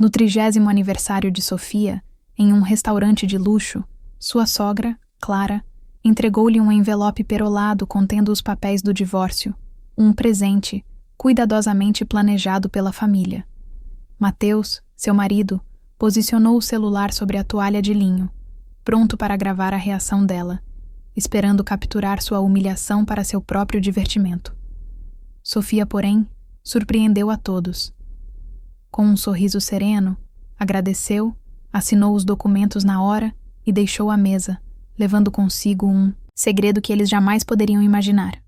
No 30º aniversário de Sofia, em um restaurante de luxo, sua sogra, Clara, entregou-lhe um envelope perolado contendo os papéis do divórcio, um presente cuidadosamente planejado pela família. Mateus, seu marido, posicionou o celular sobre a toalha de linho, pronto para gravar a reação dela, esperando capturar sua humilhação para seu próprio divertimento. Sofia, porém, surpreendeu a todos. Com um sorriso sereno, agradeceu, assinou os documentos na hora e deixou a mesa, levando consigo um segredo que eles jamais poderiam imaginar.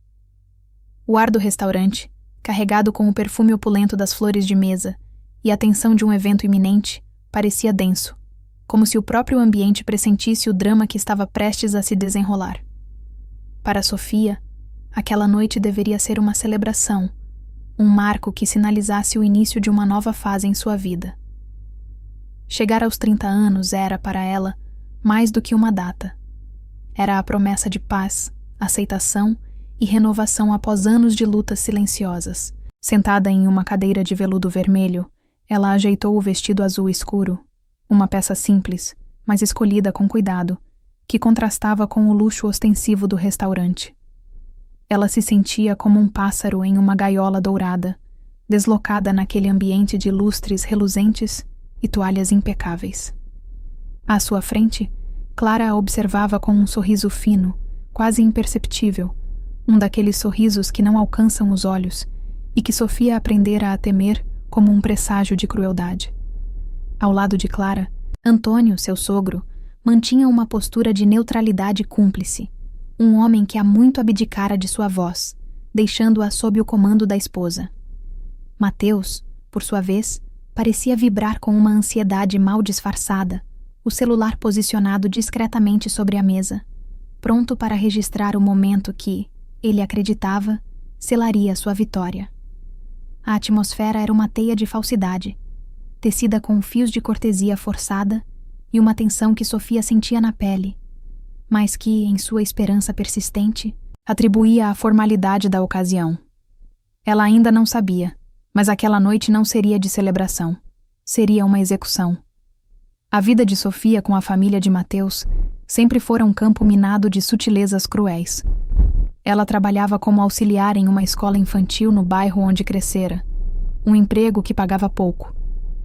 O ar do restaurante, carregado com o perfume opulento das flores de mesa e a tensão de um evento iminente, parecia denso, como se o próprio ambiente pressentisse o drama que estava prestes a se desenrolar. Para Sofia, aquela noite deveria ser uma celebração, um marco que sinalizasse o início de uma nova fase em sua vida. Chegar aos 30 anos era, para ela, mais do que uma data. Era a promessa de paz, aceitação e renovação após anos de lutas silenciosas. Sentada em uma cadeira de veludo vermelho, ela ajeitou o vestido azul escuro, uma peça simples, mas escolhida com cuidado, que contrastava com o luxo ostensivo do restaurante. Ela se sentia como um pássaro em uma gaiola dourada, deslocada naquele ambiente de lustres reluzentes e toalhas impecáveis. À sua frente, Clara a observava com um sorriso fino, quase imperceptível, um daqueles sorrisos que não alcançam os olhos e que Sofia aprendera a temer como um presságio de crueldade. Ao lado de Clara, Antônio, seu sogro, mantinha uma postura de neutralidade cúmplice, um homem que há muito abdicara de sua voz, deixando-a sob o comando da esposa. Mateus, por sua vez, parecia vibrar com uma ansiedade mal disfarçada, o celular posicionado discretamente sobre a mesa, pronto para registrar o momento que, ele acreditava, selaria sua vitória. A atmosfera era uma teia de falsidade, tecida com fios de cortesia forçada e uma tensão que Sofia sentia na pele, mas que, em sua esperança persistente, atribuía à formalidade da ocasião. Ela ainda não sabia, mas aquela noite não seria de celebração, seria uma execução. A vida de Sofia com a família de Mateus sempre fora um campo minado de sutilezas cruéis. Ela trabalhava como auxiliar em uma escola infantil no bairro onde crescera, um emprego que pagava pouco,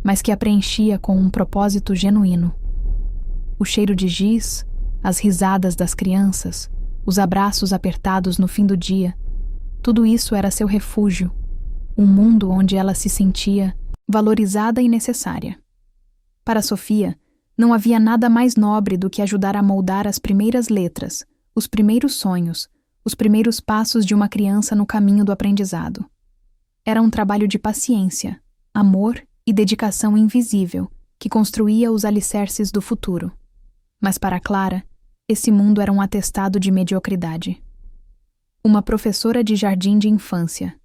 mas que a preenchia com um propósito genuíno. O cheiro de giz, as risadas das crianças, os abraços apertados no fim do dia, tudo isso era seu refúgio, um mundo onde ela se sentia valorizada e necessária. Para Sofia, não havia nada mais nobre do que ajudar a moldar as primeiras letras, os primeiros sonhos, os primeiros passos de uma criança no caminho do aprendizado. Era um trabalho de paciência, amor e dedicação invisível que construía os alicerces do futuro. Mas para Clara, esse mundo era um atestado de mediocridade. Uma professora de jardim de infância,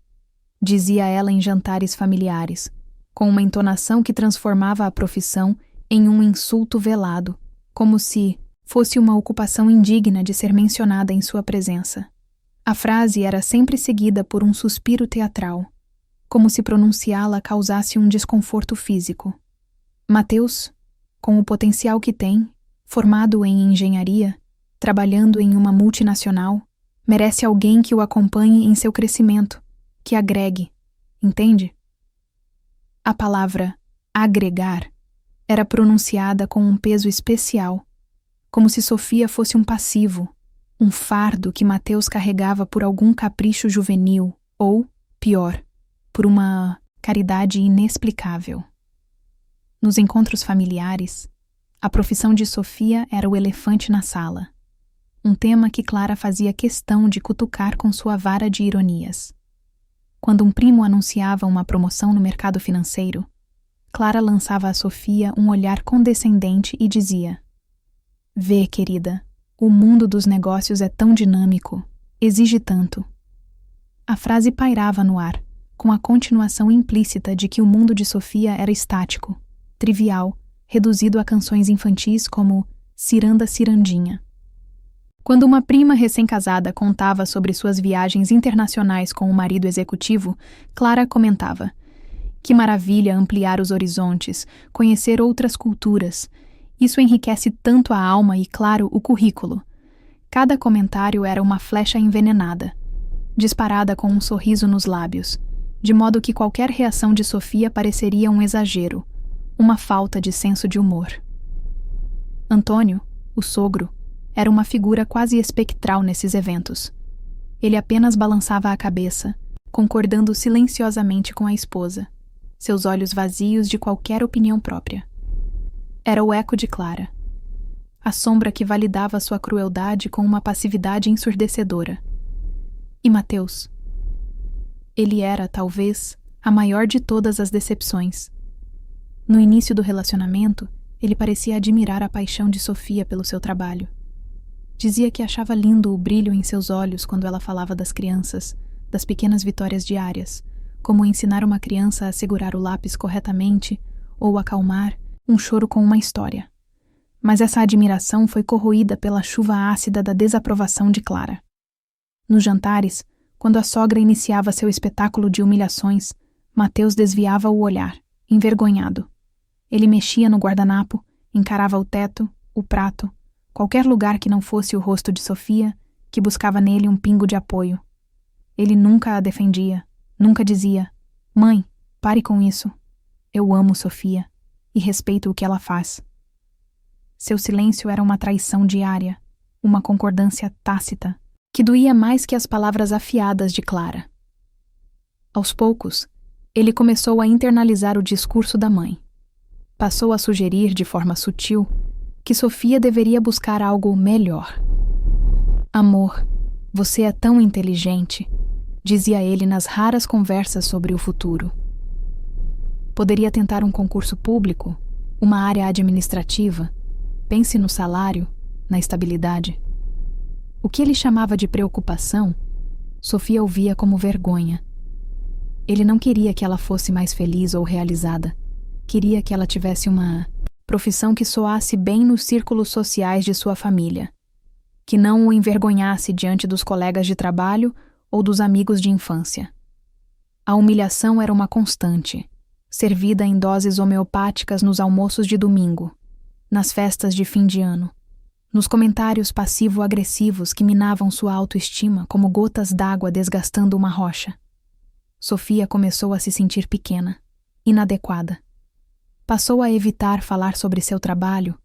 dizia ela em jantares familiares, com uma entonação que transformava a profissão em um insulto velado, como se fosse uma ocupação indigna de ser mencionada em sua presença. A frase era sempre seguida por um suspiro teatral, como se pronunciá-la causasse um desconforto físico. Mateus, com o potencial que tem, formado em engenharia, trabalhando em uma multinacional, merece alguém que o acompanhe em seu crescimento, que agregue, entende? A palavra agregar era pronunciada com um peso especial, como se Sofia fosse um passivo, um fardo que Mateus carregava por algum capricho juvenil ou, pior, por uma caridade inexplicável. Nos encontros familiares, a profissão de Sofia era o elefante na sala, um tema que Clara fazia questão de cutucar com sua vara de ironias. Quando um primo anunciava uma promoção no mercado financeiro, Clara lançava a Sofia um olhar condescendente e dizia: "Vê, querida, o mundo dos negócios é tão dinâmico, exige tanto." A frase pairava no ar, com a continuação implícita de que o mundo de Sofia era estático, trivial, reduzido a canções infantis como Ciranda Cirandinha. Quando uma prima recém-casada contava sobre suas viagens internacionais com o marido executivo, Clara comentava: Que maravilha ampliar os horizontes, conhecer outras culturas. Isso enriquece tanto a alma e, claro, o currículo. Cada comentário era uma flecha envenenada, disparada com um sorriso nos lábios, de modo que qualquer reação de Sofia pareceria um exagero, uma falta de senso de humor. Antônio, o sogro, era uma figura quase espectral nesses eventos. Ele apenas balançava a cabeça, concordando silenciosamente com a esposa, seus olhos vazios de qualquer opinião própria. Era o eco de Clara, a sombra que validava sua crueldade com uma passividade ensurdecedora. E Mateus? Ele era, talvez, a maior de todas as decepções. No início do relacionamento, ele parecia admirar a paixão de Sofia pelo seu trabalho. Dizia que achava lindo o brilho em seus olhos quando ela falava das crianças, das pequenas vitórias diárias, como ensinar uma criança a segurar o lápis corretamente ou acalmar um choro com uma história. Mas essa admiração foi corroída pela chuva ácida da desaprovação de Clara. Nos jantares, quando a sogra iniciava seu espetáculo de humilhações, Mateus desviava o olhar, envergonhado. Ele mexia no guardanapo, encarava o teto, o prato, qualquer lugar que não fosse o rosto de Sofia, que buscava nele um pingo de apoio. Ele nunca a defendia, nunca dizia: "Mãe, pare com isso. Eu amo Sofia e respeito o que ela faz." Seu silêncio era uma traição diária, uma concordância tácita, que doía mais que as palavras afiadas de Clara. Aos poucos, ele começou a internalizar o discurso da mãe. Passou a sugerir, de forma sutil, que Sofia deveria buscar algo melhor. "Amor, você é tão inteligente", dizia ele nas raras conversas sobre o futuro. Poderia tentar um concurso público, uma área administrativa. Pense no salário, na estabilidade. O que ele chamava de preocupação, Sofia ouvia como vergonha. Ele não queria que ela fosse mais feliz ou realizada. Queria que ela tivesse uma profissão que soasse bem nos círculos sociais de sua família, que não o envergonhasse diante dos colegas de trabalho ou dos amigos de infância. A humilhação era uma constante, servida em doses homeopáticas nos almoços de domingo, nas festas de fim de ano, nos comentários passivo-agressivos que minavam sua autoestima como gotas d'água desgastando uma rocha. Sofia começou a se sentir pequena, inadequada. Passou a evitar falar sobre seu trabalho,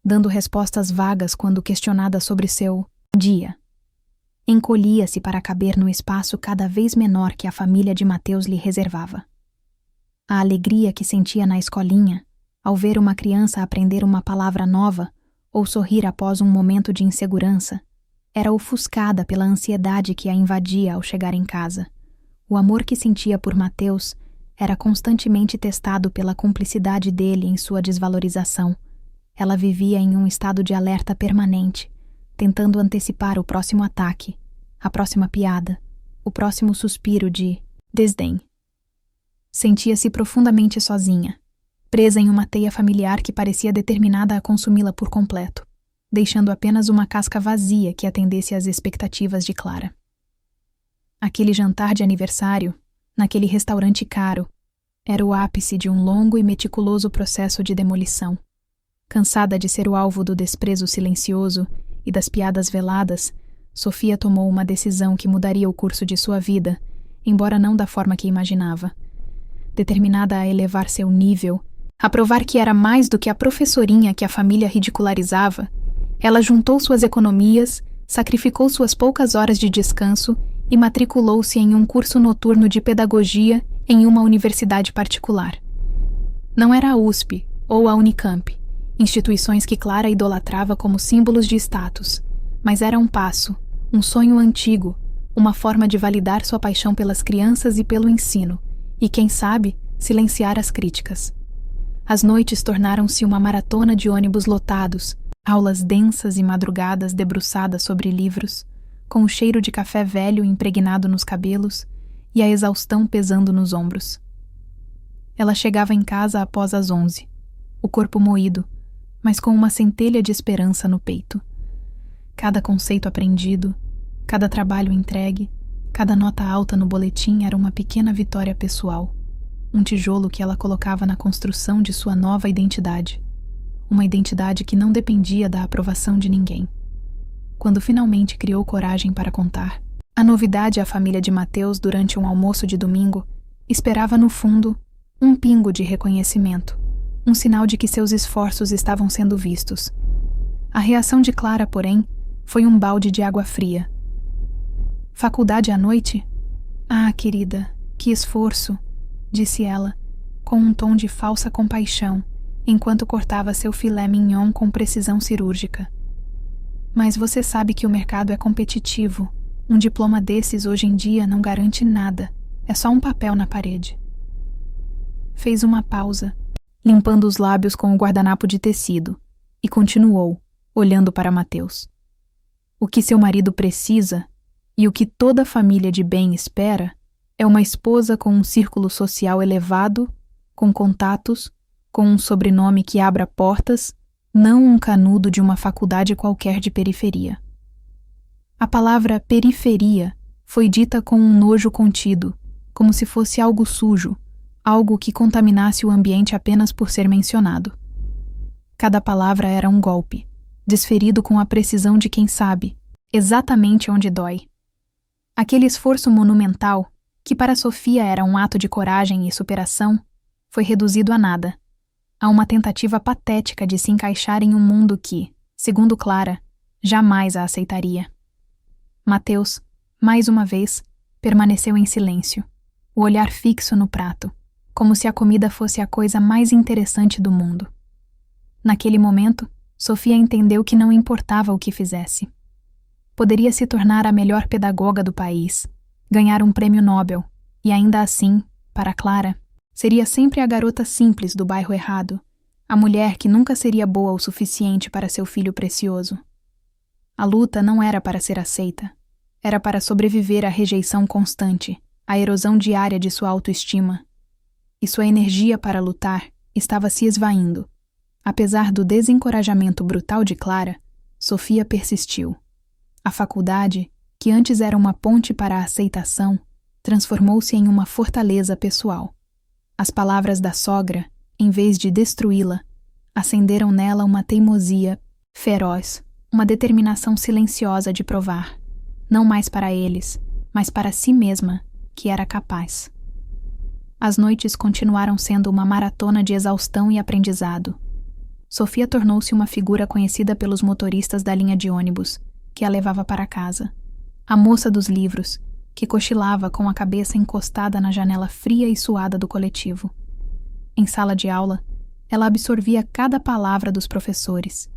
dando respostas vagas quando questionada sobre seu dia. Encolhia-se para caber no espaço cada vez menor que a família de Mateus lhe reservava. A alegria que sentia na escolinha, ao ver uma criança aprender uma palavra nova ou sorrir após um momento de insegurança, era ofuscada pela ansiedade que a invadia ao chegar em casa. O amor que sentia por Mateus era constantemente testado pela cumplicidade dele em sua desvalorização. Ela vivia em um estado de alerta permanente, tentando antecipar o próximo ataque, a próxima piada, o próximo suspiro de desdém. Sentia-se profundamente sozinha, presa em uma teia familiar que parecia determinada a consumi-la por completo, deixando apenas uma casca vazia que atendesse às expectativas de Clara. Aquele jantar de aniversário, naquele restaurante caro, era o ápice de um longo e meticuloso processo de demolição. Cansada de ser o alvo do desprezo silencioso e das piadas veladas, Sofia tomou uma decisão que mudaria o curso de sua vida, embora não da forma que imaginava. Determinada a elevar seu nível, a provar que era mais do que a professorinha que a família ridicularizava, ela juntou suas economias, sacrificou suas poucas horas de descanso e matriculou-se em um curso noturno de pedagogia em uma universidade particular. Não era a USP ou a Unicamp, instituições que Clara idolatrava como símbolos de status, mas era um passo, um sonho antigo, uma forma de validar sua paixão pelas crianças e pelo ensino, e quem sabe, silenciar as críticas. As noites tornaram-se uma maratona de ônibus lotados, aulas densas e madrugadas debruçadas sobre livros, com o cheiro de café velho impregnado nos cabelos e a exaustão pesando nos ombros. Ela chegava em casa após as 11, o corpo moído, mas com uma centelha de esperança no peito. Cada conceito aprendido, cada trabalho entregue, cada nota alta no boletim era uma pequena vitória pessoal, um tijolo que ela colocava na construção de sua nova identidade. Uma identidade que não dependia da aprovação de ninguém. Quando finalmente criou coragem para contar, a novidade à família de Mateus durante um almoço de domingo esperava no fundo um pingo de reconhecimento, um sinal de que seus esforços estavam sendo vistos. A reação de Clara, porém, foi um balde de água fria. Faculdade à noite? Ah, querida, que esforço, disse ela, com um tom de falsa compaixão, enquanto cortava seu filé mignon com precisão cirúrgica. Mas você sabe que o mercado é competitivo. Um diploma desses hoje em dia não garante nada. É só um papel na parede. Fez uma pausa, limpando os lábios com o guardanapo de tecido, e continuou, olhando para Mateus. O que seu marido precisa, e o que toda família de bem espera, é uma esposa com um círculo social elevado, com contatos, com um sobrenome que abra portas, não um canudo de uma faculdade qualquer de periferia. A palavra periferia foi dita com um nojo contido, como se fosse algo sujo, algo que contaminasse o ambiente apenas por ser mencionado. Cada palavra era um golpe, desferido com a precisão de quem sabe, exatamente onde dói. Aquele esforço monumental, que para Sofia era um ato de coragem e superação, foi reduzido a nada, a uma tentativa patética de se encaixar em um mundo que, segundo Clara, jamais a aceitaria. Mateus, mais uma vez, permaneceu em silêncio, o olhar fixo no prato, como se a comida fosse a coisa mais interessante do mundo. Naquele momento, Sofia entendeu que não importava o que fizesse. Poderia se tornar a melhor pedagoga do país, ganhar um prêmio Nobel, e ainda assim, para Clara, seria sempre a garota simples do bairro errado, a mulher que nunca seria boa o suficiente para seu filho precioso. A luta não era para ser aceita, era para sobreviver à rejeição constante, à erosão diária de sua autoestima. E sua energia para lutar estava se esvaindo. Apesar do desencorajamento brutal de Clara, Sofia persistiu. A faculdade, que antes era uma ponte para a aceitação, transformou-se em uma fortaleza pessoal. As palavras da sogra, em vez de destruí-la, acenderam nela uma teimosia feroz, uma determinação silenciosa de provar, não mais para eles, mas para si mesma, que era capaz. As noites continuaram sendo uma maratona de exaustão e aprendizado. Sofia tornou-se uma figura conhecida pelos motoristas da linha de ônibus, que a levava para casa. A moça dos livros, que cochilava com a cabeça encostada na janela fria e suada do coletivo. Em sala de aula, ela absorvia cada palavra dos professores.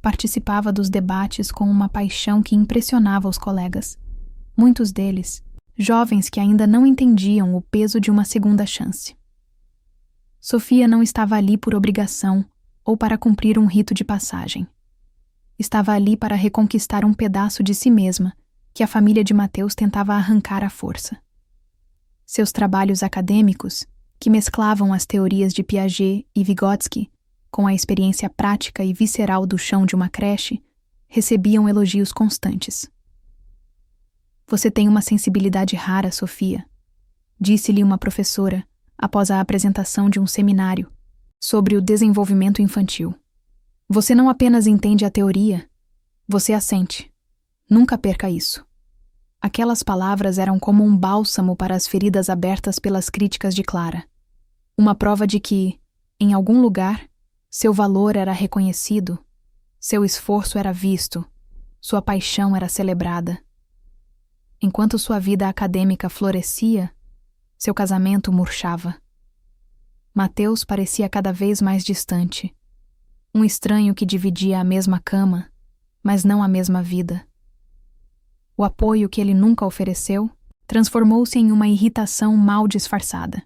Participava dos debates com uma paixão que impressionava os colegas. Muitos deles, jovens que ainda não entendiam o peso de uma segunda chance. Sofia não estava ali por obrigação ou para cumprir um rito de passagem. Estava ali para reconquistar um pedaço de si mesma que a família de Mateus tentava arrancar à força. Seus trabalhos acadêmicos, que mesclavam as teorias de Piaget e Vygotsky com a experiência prática e visceral do chão de uma creche, recebiam elogios constantes. Você tem uma sensibilidade rara, Sofia, disse-lhe uma professora após a apresentação de um seminário sobre o desenvolvimento infantil. Você não apenas entende a teoria, você a sente. Nunca perca isso. Aquelas palavras eram como um bálsamo para as feridas abertas pelas críticas de Clara. Uma prova de que, em algum lugar, seu valor era reconhecido, seu esforço era visto, sua paixão era celebrada. Enquanto sua vida acadêmica florescia, seu casamento murchava. Mateus parecia cada vez mais distante. Um estranho que dividia a mesma cama, mas não a mesma vida. O apoio que ele nunca ofereceu transformou-se em uma irritação mal disfarçada.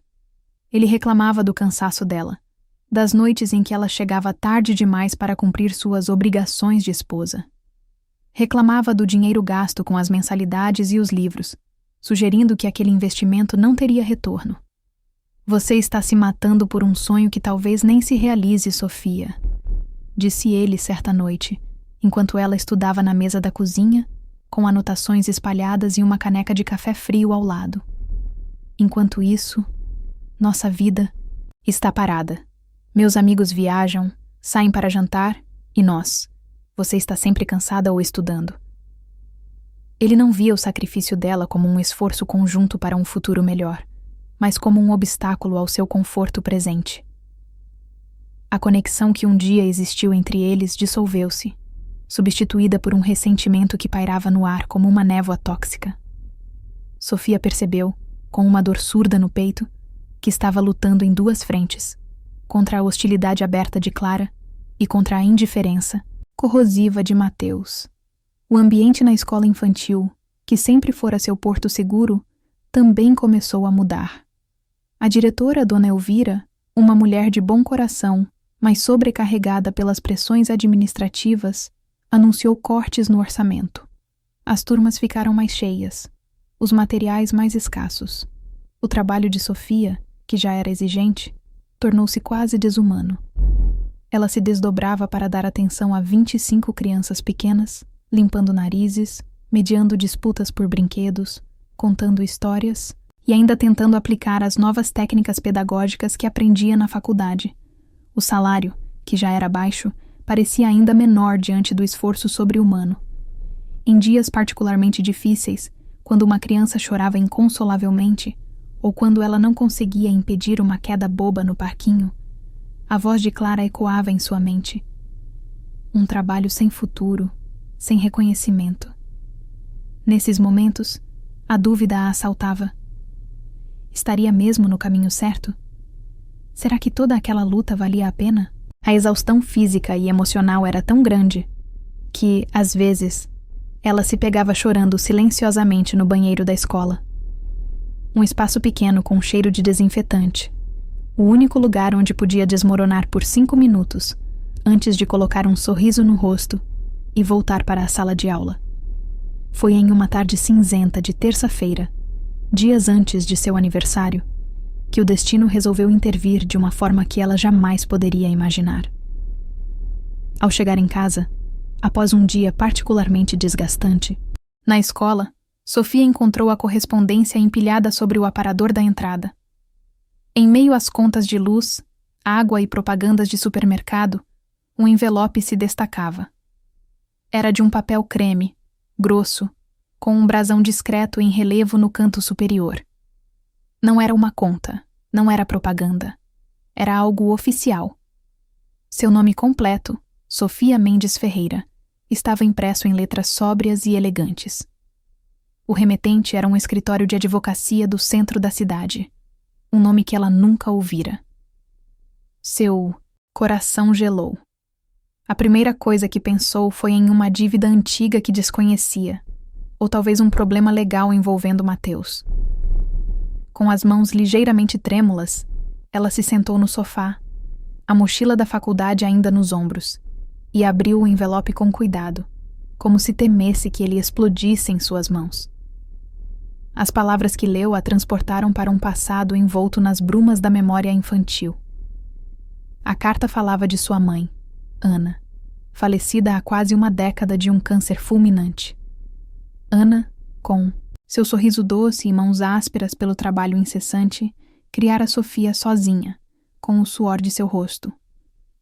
Ele reclamava do cansaço dela, das noites em que ela chegava tarde demais para cumprir suas obrigações de esposa. Reclamava do dinheiro gasto com as mensalidades e os livros, sugerindo que aquele investimento não teria retorno. Você está se matando por um sonho que talvez nem se realize, Sofia, disse ele certa noite, enquanto ela estudava na mesa da cozinha, com anotações espalhadas e uma caneca de café frio ao lado. Enquanto isso, nossa vida está parada. Meus amigos viajam, saem para jantar, e nós? Você está sempre cansada ou estudando. Ele não via o sacrifício dela como um esforço conjunto para um futuro melhor, mas como um obstáculo ao seu conforto presente. A conexão que um dia existiu entre eles dissolveu-se, substituída por um ressentimento que pairava no ar como uma névoa tóxica. Sofia percebeu, com uma dor surda no peito, que estava lutando em duas frentes, contra a hostilidade aberta de Clara e contra a indiferença corrosiva de Mateus. O ambiente na escola infantil, que sempre fora seu porto seguro, também começou a mudar. A diretora, Dona Elvira, uma mulher de bom coração, mas sobrecarregada pelas pressões administrativas, anunciou cortes no orçamento. As turmas ficaram mais cheias, os materiais mais escassos. O trabalho de Sofia, que já era exigente, tornou-se quase desumano. Ela se desdobrava para dar atenção a 25 crianças pequenas, limpando narizes, mediando disputas por brinquedos, contando histórias e ainda tentando aplicar as novas técnicas pedagógicas que aprendia na faculdade. O salário, que já era baixo, parecia ainda menor diante do esforço sobre-humano. Em dias particularmente difíceis, quando uma criança chorava inconsolavelmente, ou quando ela não conseguia impedir uma queda boba no parquinho, a voz de Clara ecoava em sua mente. Um trabalho sem futuro, sem reconhecimento. Nesses momentos, a dúvida a assaltava. Estaria mesmo no caminho certo? Será que toda aquela luta valia a pena? A exaustão física e emocional era tão grande que, às vezes, ela se pegava chorando silenciosamente no banheiro da escola. Um espaço pequeno com cheiro de desinfetante. O único lugar onde podia desmoronar por 5 minutos, antes de colocar um sorriso no rosto e voltar para a sala de aula. Foi em uma tarde cinzenta de terça-feira, dias antes de seu aniversário, que o destino resolveu intervir de uma forma que ela jamais poderia imaginar. Ao chegar em casa, após um dia particularmente desgastante, na escola, Sofia encontrou a correspondência empilhada sobre o aparador da entrada. Em meio às contas de luz, água e propagandas de supermercado, um envelope se destacava. Era de um papel creme, grosso, com um brasão discreto em relevo no canto superior. Não era uma conta, não era propaganda. Era algo oficial. Seu nome completo, Sofia Mendes Ferreira, estava impresso em letras sóbrias e elegantes. O remetente era um escritório de advocacia do centro da cidade, um nome que ela nunca ouvira. Seu coração gelou. A primeira coisa que pensou foi em uma dívida antiga que desconhecia, ou talvez um problema legal envolvendo Mateus. Com as mãos ligeiramente trêmulas, ela se sentou no sofá, a mochila da faculdade ainda nos ombros, e abriu o envelope com cuidado, como se temesse que ele explodisse em suas mãos. As palavras que leu a transportaram para um passado envolto nas brumas da memória infantil. A carta falava de sua mãe, Ana, falecida há quase uma década de um câncer fulminante. Ana, com seu sorriso doce e mãos ásperas pelo trabalho incessante, criara Sofia sozinha, com o suor de seu rosto.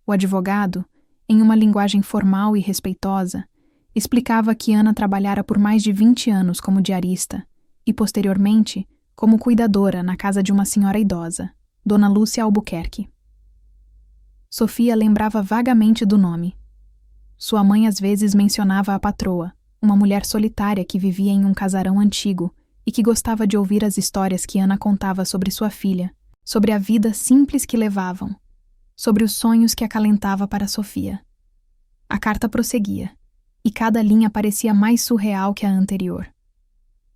O advogado, em uma linguagem formal e respeitosa, explicava que Ana trabalhara por mais de 20 anos como diarista e, posteriormente, como cuidadora na casa de uma senhora idosa, Dona Lúcia Albuquerque. Sofia lembrava vagamente do nome. Sua mãe às vezes mencionava a patroa, uma mulher solitária que vivia em um casarão antigo e que gostava de ouvir as histórias que Ana contava sobre sua filha, sobre a vida simples que levavam, sobre os sonhos que acalentava para Sofia. A carta prosseguia, e cada linha parecia mais surreal que a anterior.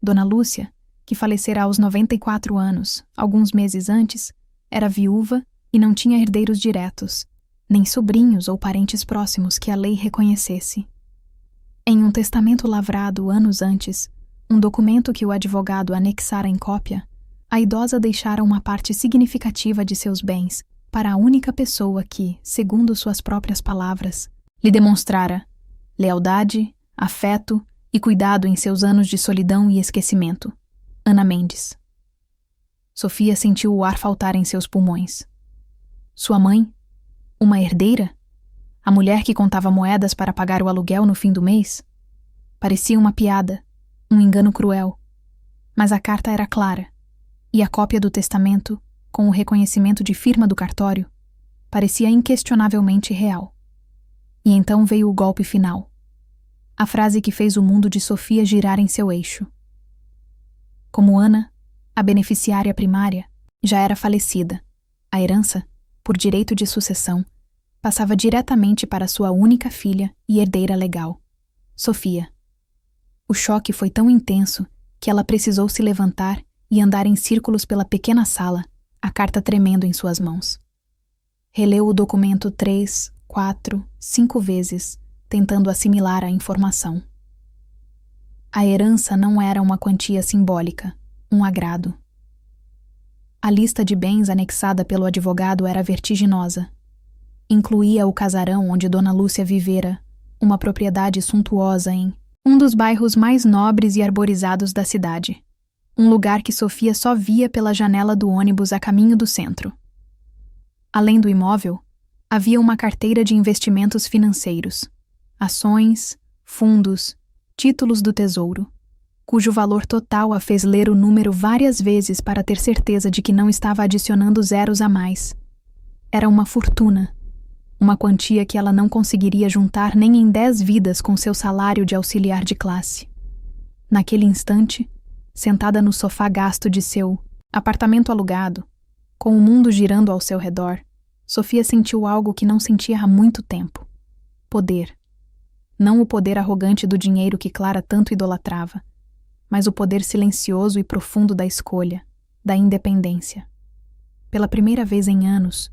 Dona Lúcia, que falecera aos 94 anos, alguns meses antes, era viúva e não tinha herdeiros diretos, nem sobrinhos ou parentes próximos que a lei reconhecesse. Em um testamento lavrado anos antes, um documento que o advogado anexara em cópia, a idosa deixara uma parte significativa de seus bens para a única pessoa que, segundo suas próprias palavras, lhe demonstrara lealdade, afeto e cuidado em seus anos de solidão e esquecimento: Ana Mendes. Sofia sentiu o ar faltar em seus pulmões. Sua mãe? Uma herdeira? A mulher que contava moedas para pagar o aluguel no fim do mês? Parecia uma piada, um engano cruel. Mas a carta era clara, e a cópia do testamento, com o reconhecimento de firma do cartório, parecia inquestionavelmente real. E então veio o golpe final. A frase que fez o mundo de Sofia girar em seu eixo. Como Ana, a beneficiária primária, já era falecida, a herança, por direito de sucessão, passava diretamente para sua única filha e herdeira legal, Sofia. O choque foi tão intenso que ela precisou se levantar e andar em círculos pela pequena sala, a carta tremendo em suas mãos. Releu o documento 3, 4, 5 vezes, tentando assimilar a informação. A herança não era uma quantia simbólica, um agrado. A lista de bens anexada pelo advogado era vertiginosa. Incluía o casarão onde Dona Lúcia vivera, uma propriedade suntuosa em um dos bairros mais nobres e arborizados da cidade, um lugar que Sofia só via pela janela do ônibus a caminho do centro. Além do imóvel, havia uma carteira de investimentos financeiros, ações, fundos, títulos do tesouro, cujo valor total a fez ler o número várias vezes para ter certeza de que não estava adicionando zeros a mais. Era uma fortuna, uma quantia que ela não conseguiria juntar nem em 10 vidas com seu salário de auxiliar de classe. Naquele instante, sentada no sofá gasto de seu apartamento alugado, com o mundo girando ao seu redor, Sofia sentiu algo que não sentia há muito tempo. Poder. Não o poder arrogante do dinheiro que Clara tanto idolatrava, mas o poder silencioso e profundo da escolha, da independência. Pela primeira vez em anos,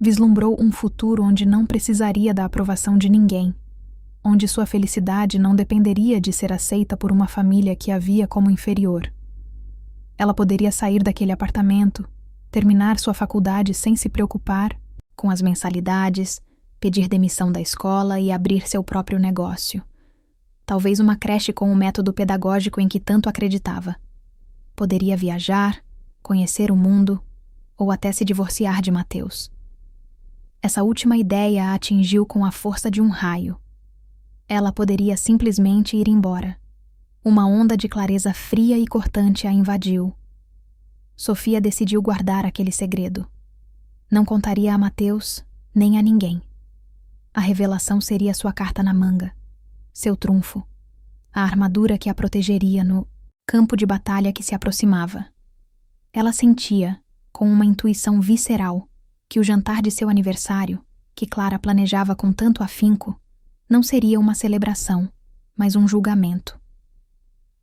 vislumbrou um futuro onde não precisaria da aprovação de ninguém, onde sua felicidade não dependeria de ser aceita por uma família que a via como inferior. Ela poderia sair daquele apartamento, terminar sua faculdade sem se preocupar com as mensalidades, pedir demissão da escola e abrir seu próprio negócio. Talvez uma creche com o método pedagógico em que tanto acreditava. Poderia viajar, conhecer o mundo ou até se divorciar de Mateus. Essa última ideia a atingiu com a força de um raio. Ela poderia simplesmente ir embora. Uma onda de clareza fria e cortante a invadiu. Sofia decidiu guardar aquele segredo. Não contaria a Mateus, nem a ninguém. A revelação seria sua carta na manga, seu trunfo, a armadura que a protegeria no campo de batalha que se aproximava. Ela sentia, com uma intuição visceral, que o jantar de seu aniversário, que Clara planejava com tanto afinco, não seria uma celebração, mas um julgamento.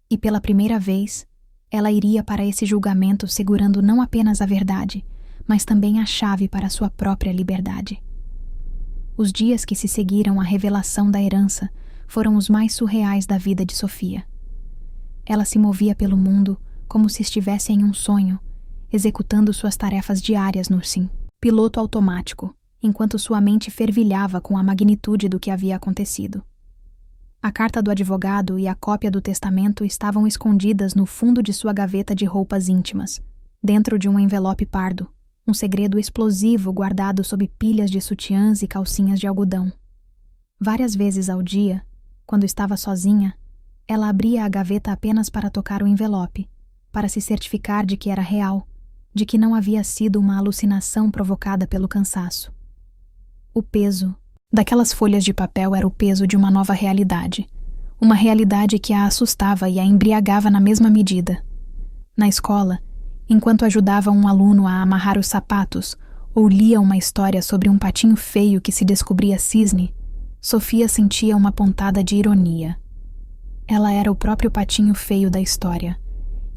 E pela primeira vez, ela iria para esse julgamento segurando não apenas a verdade, mas também a chave para sua própria liberdade. Os dias que se seguiram à revelação da herança foram os mais surreais da vida de Sofia. Ela se movia pelo mundo como se estivesse em um sonho, executando suas tarefas diárias no piloto automático, enquanto sua mente fervilhava com a magnitude do que havia acontecido. A carta do advogado e a cópia do testamento estavam escondidas no fundo de sua gaveta de roupas íntimas, dentro de um envelope pardo, um segredo explosivo guardado sob pilhas de sutiãs e calcinhas de algodão. Várias vezes ao dia, quando estava sozinha, ela abria a gaveta apenas para tocar o envelope, para se certificar de que era real, de que não havia sido uma alucinação provocada pelo cansaço. O peso daquelas folhas de papel era o peso de uma nova realidade, uma realidade que a assustava e a embriagava na mesma medida. Na escola, enquanto ajudava um aluno a amarrar os sapatos ou lia uma história sobre um patinho feio que se descobria cisne, Sofia sentia uma pontada de ironia. Ela era o próprio patinho feio da história,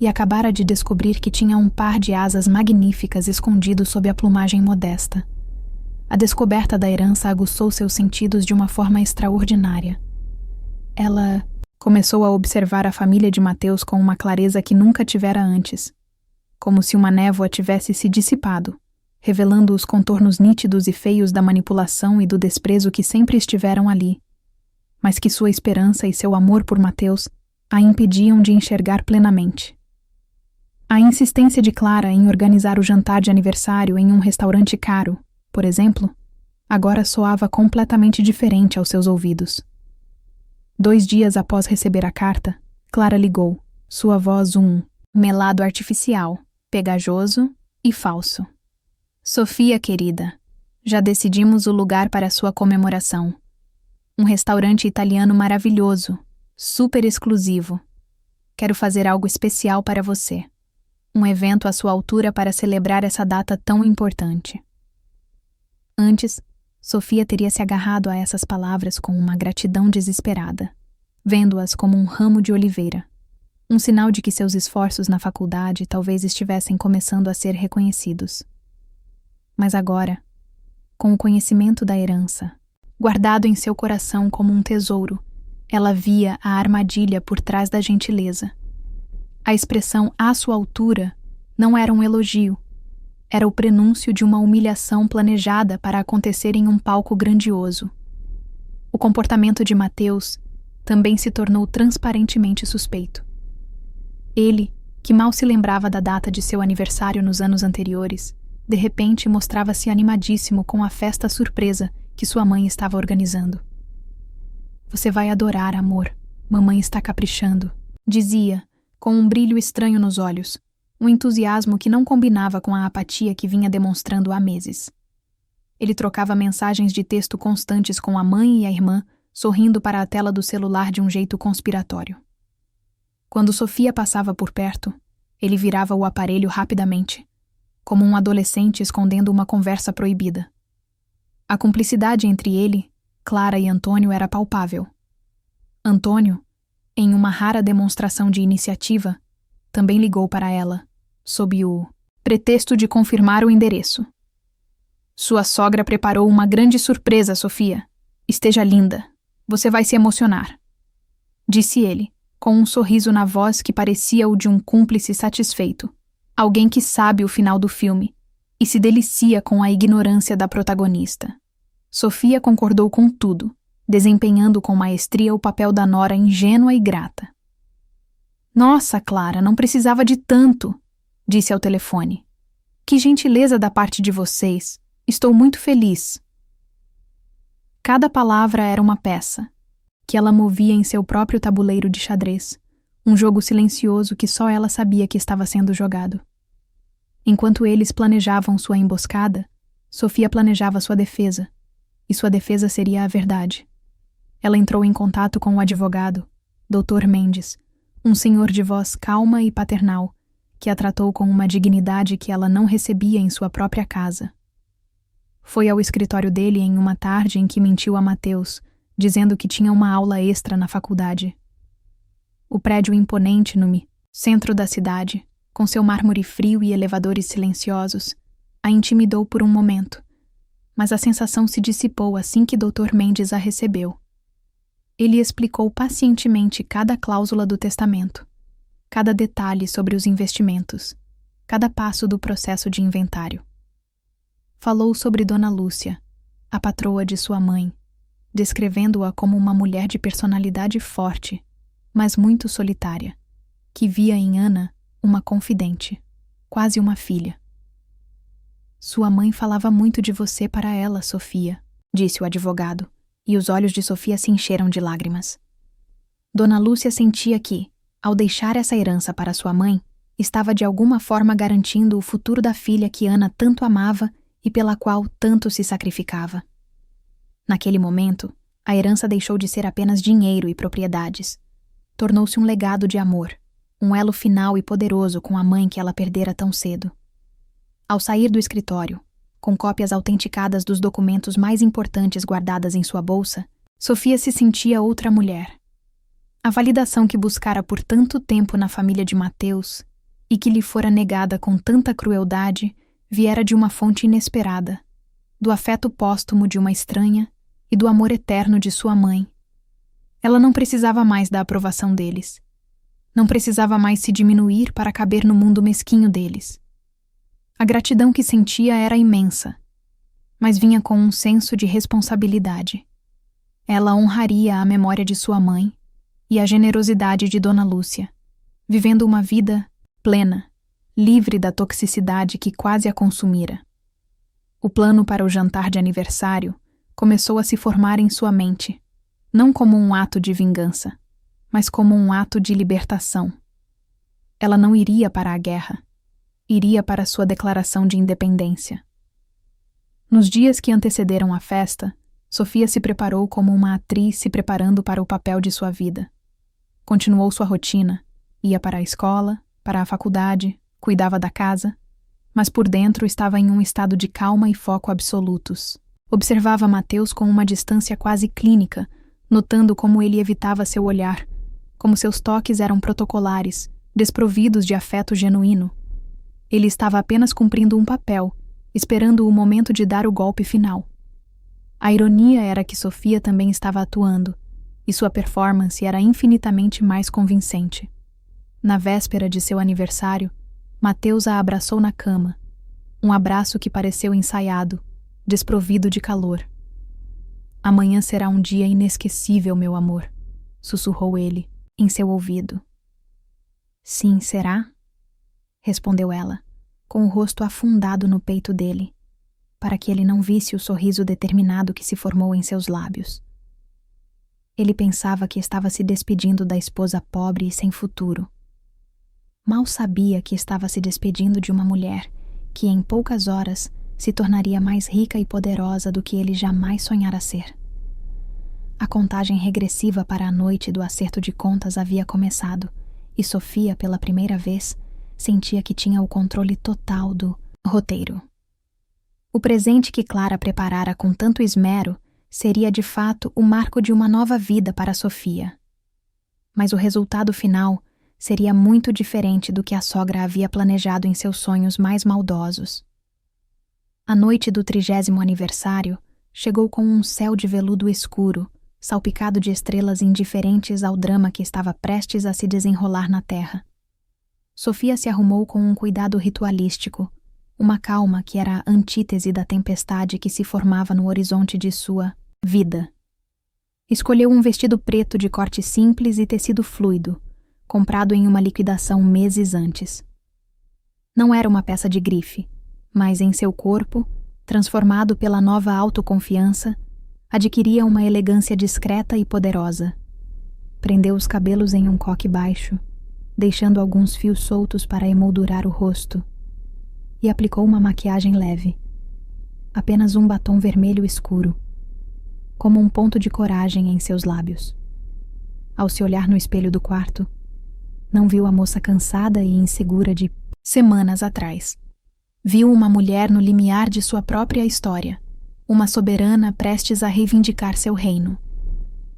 e acabara de descobrir que tinha um par de asas magníficas escondido sob a plumagem modesta. A descoberta da herança aguçou seus sentidos de uma forma extraordinária. Ela começou a observar a família de Mateus com uma clareza que nunca tivera antes, como se uma névoa tivesse se dissipado, revelando os contornos nítidos e feios da manipulação e do desprezo que sempre estiveram ali, mas que sua esperança e seu amor por Mateus a impediam de enxergar plenamente. A insistência de Clara em organizar o jantar de aniversário em um restaurante caro, por exemplo, agora soava completamente diferente aos seus ouvidos. 2 dias após receber a carta, Clara ligou, sua voz melado artificial, pegajoso e falso. Sofia, querida, já decidimos o lugar para sua comemoração. Um restaurante italiano maravilhoso, super exclusivo. Quero fazer algo especial para você. Um evento à sua altura para celebrar essa data tão importante. Antes, Sofia teria se agarrado a essas palavras com uma gratidão desesperada, vendo-as como um ramo de oliveira, um sinal de que seus esforços na faculdade talvez estivessem começando a ser reconhecidos. Mas agora, com o conhecimento da herança, guardado em seu coração como um tesouro, ela via a armadilha por trás da gentileza. A expressão à sua altura não era um elogio, era o prenúncio de uma humilhação planejada para acontecer em um palco grandioso. O comportamento de Mateus também se tornou transparentemente suspeito. Ele, que mal se lembrava da data de seu aniversário nos anos anteriores, de repente mostrava-se animadíssimo com a festa surpresa que sua mãe estava organizando. Você vai adorar, amor. Mamãe está caprichando, dizia, com um brilho estranho nos olhos, um entusiasmo que não combinava com a apatia que vinha demonstrando há meses. Ele trocava mensagens de texto constantes com a mãe e a irmã, sorrindo para a tela do celular de um jeito conspiratório. Quando Sofia passava por perto, ele virava o aparelho rapidamente, como um adolescente escondendo uma conversa proibida. A cumplicidade entre ele, Clara e Antônio era palpável. Antônio, em uma rara demonstração de iniciativa, também ligou para ela, sob o pretexto de confirmar o endereço. Sua sogra preparou uma grande surpresa, Sofia. Esteja linda. Você vai se emocionar, disse ele, com um sorriso na voz que parecia o de um cúmplice satisfeito, alguém que sabe o final do filme e se delicia com a ignorância da protagonista. Sofia concordou com tudo, desempenhando com maestria o papel da nora ingênua e grata. Nossa, Clara, não precisava de tanto, disse ao telefone. Que gentileza da parte de vocês. Estou muito feliz. Cada palavra era uma peça, que ela movia em seu próprio tabuleiro de xadrez, um jogo silencioso que só ela sabia que estava sendo jogado. Enquanto eles planejavam sua emboscada, Sofia planejava sua defesa, e sua defesa seria a verdade. Ela entrou em contato com o advogado, Dr. Mendes, um senhor de voz calma e paternal, que a tratou com uma dignidade que ela não recebia em sua própria casa. Foi ao escritório dele em uma tarde em que mentiu a Mateus, dizendo que tinha uma aula extra na faculdade. O prédio imponente no centro da cidade, com seu mármore frio e elevadores silenciosos, a intimidou por um momento, mas a sensação se dissipou assim que Dr. Mendes a recebeu. Ele explicou pacientemente cada cláusula do testamento, cada detalhe sobre os investimentos, cada passo do processo de inventário. Falou sobre Dona Lúcia, a patroa de sua mãe, descrevendo-a como uma mulher de personalidade forte, mas muito solitária, que via em Ana uma confidente, quase uma filha. Sua mãe falava muito de você para ela, Sofia, disse o advogado, e os olhos de Sofia se encheram de lágrimas. Dona Lúcia sentia que, ao deixar essa herança para sua mãe, estava de alguma forma garantindo o futuro da filha que Ana tanto amava e pela qual tanto se sacrificava. Naquele momento, a herança deixou de ser apenas dinheiro e propriedades. Tornou-se um legado de amor, um elo final e poderoso com a mãe que ela perdera tão cedo. Ao sair do escritório, com cópias autenticadas dos documentos mais importantes guardadas em sua bolsa, Sofia se sentia outra mulher. A validação que buscara por tanto tempo na família de Mateus e que lhe fora negada com tanta crueldade viera de uma fonte inesperada, do afeto póstumo de uma estranha e do amor eterno de sua mãe. Ela não precisava mais da aprovação deles. Não precisava mais se diminuir para caber no mundo mesquinho deles. A gratidão que sentia era imensa, mas vinha com um senso de responsabilidade. Ela honraria a memória de sua mãe e a generosidade de Dona Lúcia, vivendo uma vida plena, livre da toxicidade que quase a consumira. O plano para o jantar de aniversário começou a se formar em sua mente, não como um ato de vingança, mas como um ato de libertação. Ela não iria para a guerra, iria para sua declaração de independência. Nos dias que antecederam a festa, Sofia se preparou como uma atriz se preparando para o papel de sua vida. Continuou sua rotina, ia para a escola, para a faculdade, cuidava da casa, mas por dentro estava em um estado de calma e foco absolutos. Observava Mateus com uma distância quase clínica, notando como ele evitava seu olhar, como seus toques eram protocolares, desprovidos de afeto genuíno. Ele estava apenas cumprindo um papel, esperando o momento de dar o golpe final. A ironia era que Sofia também estava atuando, e sua performance era infinitamente mais convincente. Na véspera de seu aniversário, Mateus a abraçou na cama, um abraço que pareceu ensaiado, desprovido de calor. "Amanhã será um dia inesquecível, meu amor", sussurrou ele, em seu ouvido. "Sim, será?", respondeu ela, com o rosto afundado no peito dele, para que ele não visse o sorriso determinado que se formou em seus lábios. Ele pensava que estava se despedindo da esposa pobre e sem futuro. Mal sabia que estava se despedindo de uma mulher que, em poucas horas, se tornaria mais rica e poderosa do que ele jamais sonhara ser. A contagem regressiva para a noite do acerto de contas havia começado, e Sofia, pela primeira vez, sentia que tinha o controle total do roteiro. O presente que Clara preparara com tanto esmero seria, de fato, o marco de uma nova vida para Sofia. Mas o resultado final seria muito diferente do que a sogra havia planejado em seus sonhos mais maldosos. A noite do 30º aniversário chegou com um céu de veludo escuro, salpicado de estrelas indiferentes ao drama que estava prestes a se desenrolar na terra. Sofia se arrumou com um cuidado ritualístico, uma calma que era a antítese da tempestade que se formava no horizonte de sua vida. Escolheu um vestido preto de corte simples e tecido fluido, comprado em uma liquidação meses antes. Não era uma peça de grife, mas em seu corpo, transformado pela nova autoconfiança, adquiria uma elegância discreta e poderosa. Prendeu os cabelos em um coque baixo, deixando alguns fios soltos para emoldurar o rosto, e aplicou uma maquiagem leve, apenas um batom vermelho escuro, como um ponto de coragem em seus lábios. Ao se olhar no espelho do quarto, não viu a moça cansada e insegura de semanas atrás. Viu uma mulher no limiar de sua própria história, uma soberana prestes a reivindicar seu reino.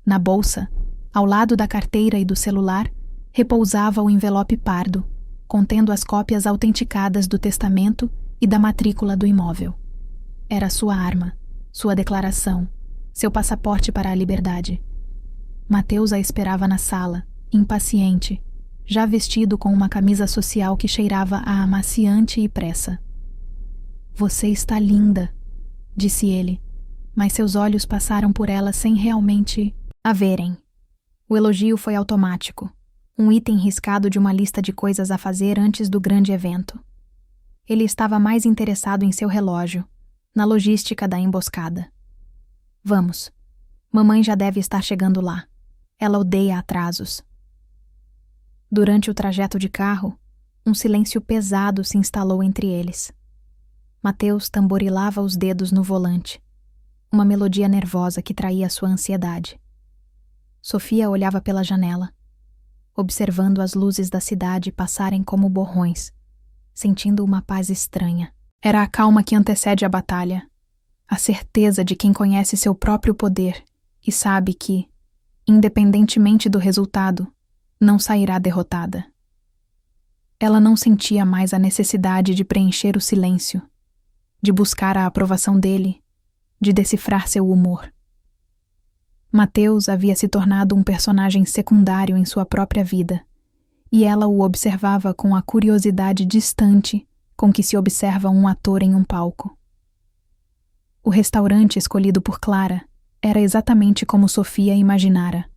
Na bolsa, ao lado da carteira e do celular, repousava o envelope pardo, contendo as cópias autenticadas do testamento e da matrícula do imóvel. Era sua arma, sua declaração, seu passaporte para a liberdade. Mateus a esperava na sala, impaciente, já vestido com uma camisa social que cheirava a amaciante e pressa. "Você está linda", disse ele, mas seus olhos passaram por ela sem realmente a verem. O elogio foi automático, um item riscado de uma lista de coisas a fazer antes do grande evento. Ele estava mais interessado em seu relógio, na logística da emboscada. "Vamos. Mamãe já deve estar chegando lá. Ela odeia atrasos." Durante o trajeto de carro, um silêncio pesado se instalou entre eles. Mateus tamborilava os dedos no volante, uma melodia nervosa que traía sua ansiedade. Sofia olhava pela janela, observando as luzes da cidade passarem como borrões, sentindo uma paz estranha. Era a calma que antecede a batalha, a certeza de quem conhece seu próprio poder e sabe que, independentemente do resultado, não sairá derrotada. Ela não sentia mais a necessidade de preencher o silêncio, de buscar a aprovação dele, de decifrar seu humor. Mateus havia se tornado um personagem secundário em sua própria vida, e ela o observava com a curiosidade distante com que se observa um ator em um palco. O restaurante escolhido por Clara era exatamente como Sofia imaginara,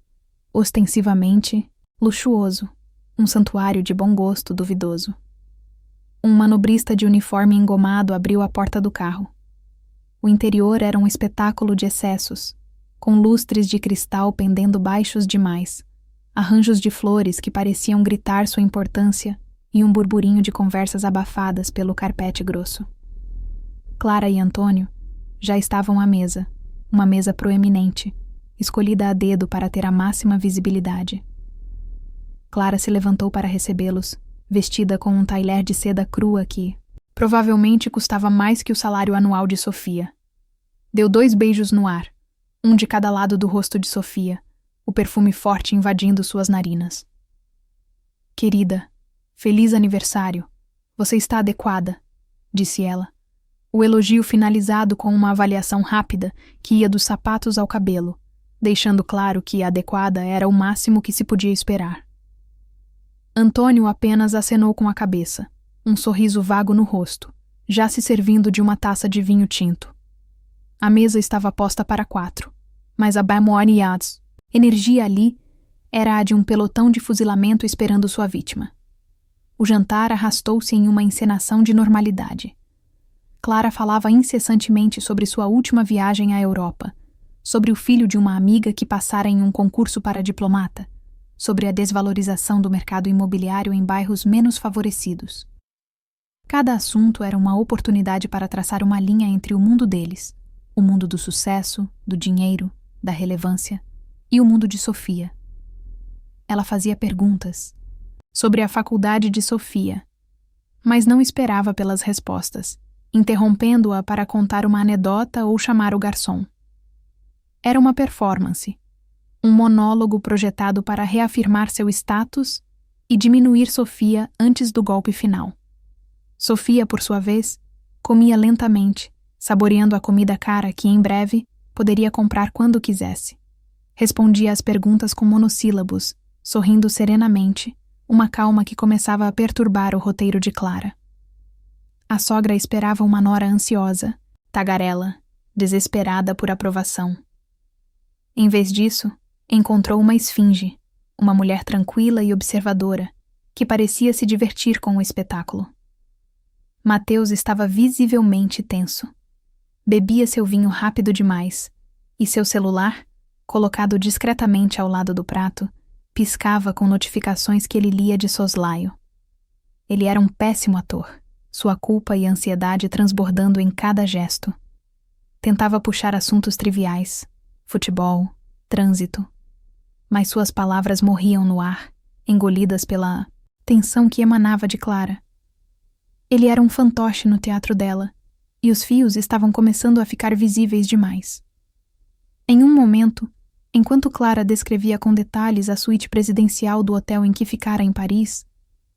ostensivamente luxuoso, um santuário de bom gosto duvidoso. Um manobrista de uniforme engomado abriu a porta do carro. O interior era um espetáculo de excessos, com lustres de cristal pendendo baixos demais, arranjos de flores que pareciam gritar sua importância e um burburinho de conversas abafadas pelo carpete grosso. Clara e Antônio já estavam à mesa, uma mesa proeminente, escolhida a dedo para ter a máxima visibilidade. Clara se levantou para recebê-los, vestida com um tailleur de seda crua que, provavelmente, custava mais que o salário anual de Sofia. Deu 2 beijos no ar, um de cada lado do rosto de Sofia, o perfume forte invadindo suas narinas. Querida, feliz aniversário. Você está adequada, disse ela. O elogio finalizado com uma avaliação rápida que ia dos sapatos ao cabelo, deixando claro que adequada era o máximo que se podia esperar. Antônio apenas acenou com a cabeça, um sorriso vago no rosto, já se servindo de uma taça de vinho tinto. A mesa estava posta para 4, mas a Bamoaniads, energia ali, era a de um pelotão de fuzilamento esperando sua vítima. O jantar arrastou-se em uma encenação de normalidade. Clara falava incessantemente sobre sua última viagem à Europa, sobre o filho de uma amiga que passara em um concurso para diplomata, sobre a desvalorização do mercado imobiliário em bairros menos favorecidos. Cada assunto era uma oportunidade para traçar uma linha entre o mundo deles, o mundo do sucesso, do dinheiro, da relevância, e o mundo de Sofia. Ela fazia perguntas sobre a faculdade de Sofia, mas não esperava pelas respostas, interrompendo-a para contar uma anedota ou chamar o garçom. Era uma performance, um monólogo projetado para reafirmar seu status e diminuir Sofia antes do golpe final. Sofia, por sua vez, comia lentamente, saboreando a comida cara que, em breve, poderia comprar quando quisesse. Respondia às perguntas com monossílabos, sorrindo serenamente, uma calma que começava a perturbar o roteiro de Clara. A sogra esperava uma nora ansiosa, tagarela, desesperada por aprovação. Em vez disso, encontrou uma esfinge, uma mulher tranquila e observadora, que parecia se divertir com o espetáculo. Mateus estava visivelmente tenso. Bebia seu vinho rápido demais, e seu celular, colocado discretamente ao lado do prato, piscava com notificações que ele lia de soslaio. Ele era um péssimo ator, sua culpa e ansiedade transbordando em cada gesto. Tentava puxar assuntos triviais, futebol, trânsito, mas suas palavras morriam no ar, engolidas pela tensão que emanava de Clara. Ele era um fantoche no teatro dela, e os fios estavam começando a ficar visíveis demais. Em um momento, enquanto Clara descrevia com detalhes a suíte presidencial do hotel em que ficara em Paris,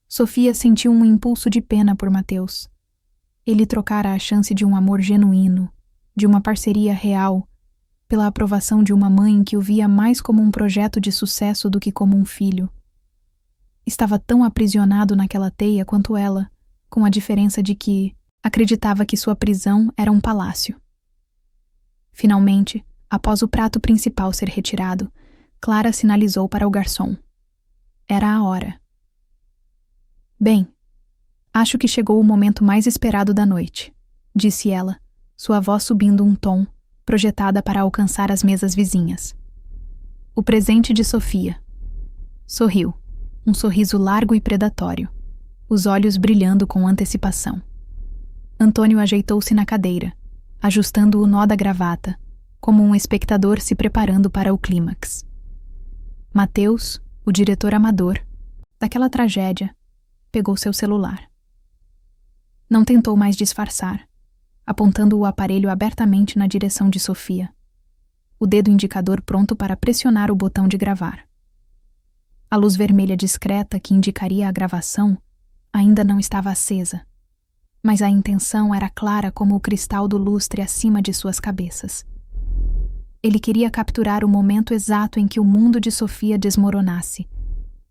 Sofia sentiu um impulso de pena por Mateus. Ele trocara a chance de um amor genuíno, de uma parceria real, pela aprovação de uma mãe que o via mais como um projeto de sucesso do que como um filho. Estava tão aprisionado naquela teia quanto ela, com a diferença de que acreditava que sua prisão era um palácio. Finalmente, após o prato principal ser retirado, Clara sinalizou para o garçom. Era a hora. Bem, acho que chegou o momento mais esperado da noite, disse ela, sua voz subindo um tom, projetada para alcançar as mesas vizinhas. O presente de Sofia. Sorriu, um sorriso largo e predatório, os olhos brilhando com antecipação. Antônio ajeitou-se na cadeira, ajustando o nó da gravata, como um espectador se preparando para o clímax. Mateus, o diretor amador, daquela tragédia, pegou seu celular. Não tentou mais disfarçar, apontando o aparelho abertamente na direção de Sofia, o dedo indicador pronto para pressionar o botão de gravar. A luz vermelha discreta que indicaria a gravação ainda não estava acesa, mas a intenção era clara como o cristal do lustre acima de suas cabeças. Ele queria capturar o momento exato em que o mundo de Sofia desmoronasse,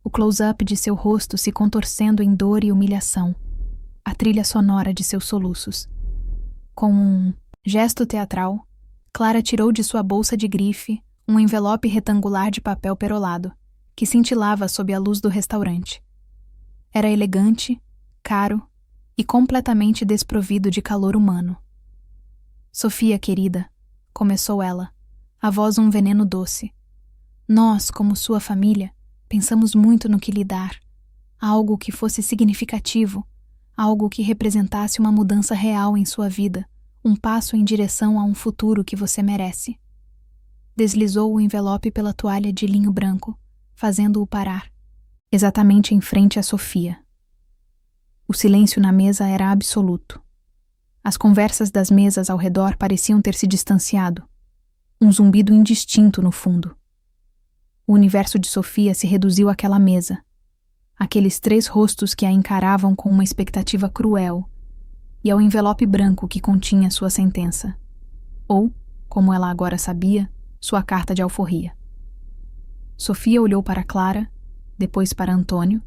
o close-up de seu rosto se contorcendo em dor e humilhação, a trilha sonora de seus soluços. Com um gesto teatral, Clara tirou de sua bolsa de grife um envelope retangular de papel perolado, que cintilava sob a luz do restaurante. Era elegante, caro e completamente desprovido de calor humano. Sofia, querida, começou ela, a voz um veneno doce. Nós, como sua família, pensamos muito no que lhe dar. Algo que fosse significativo, algo que representasse uma mudança real em sua vida, um passo em direção a um futuro que você merece. Deslizou o envelope pela toalha de linho branco, fazendo-o parar, exatamente em frente a Sofia. O silêncio na mesa era absoluto. As conversas das mesas ao redor pareciam ter se distanciado. Um zumbido indistinto no fundo. O universo de Sofia se reduziu àquela mesa. Aqueles 3 rostos que a encaravam com uma expectativa cruel, e ao envelope branco que continha sua sentença. Ou, como ela agora sabia, sua carta de alforria. Sofia olhou para Clara, depois para Antônio,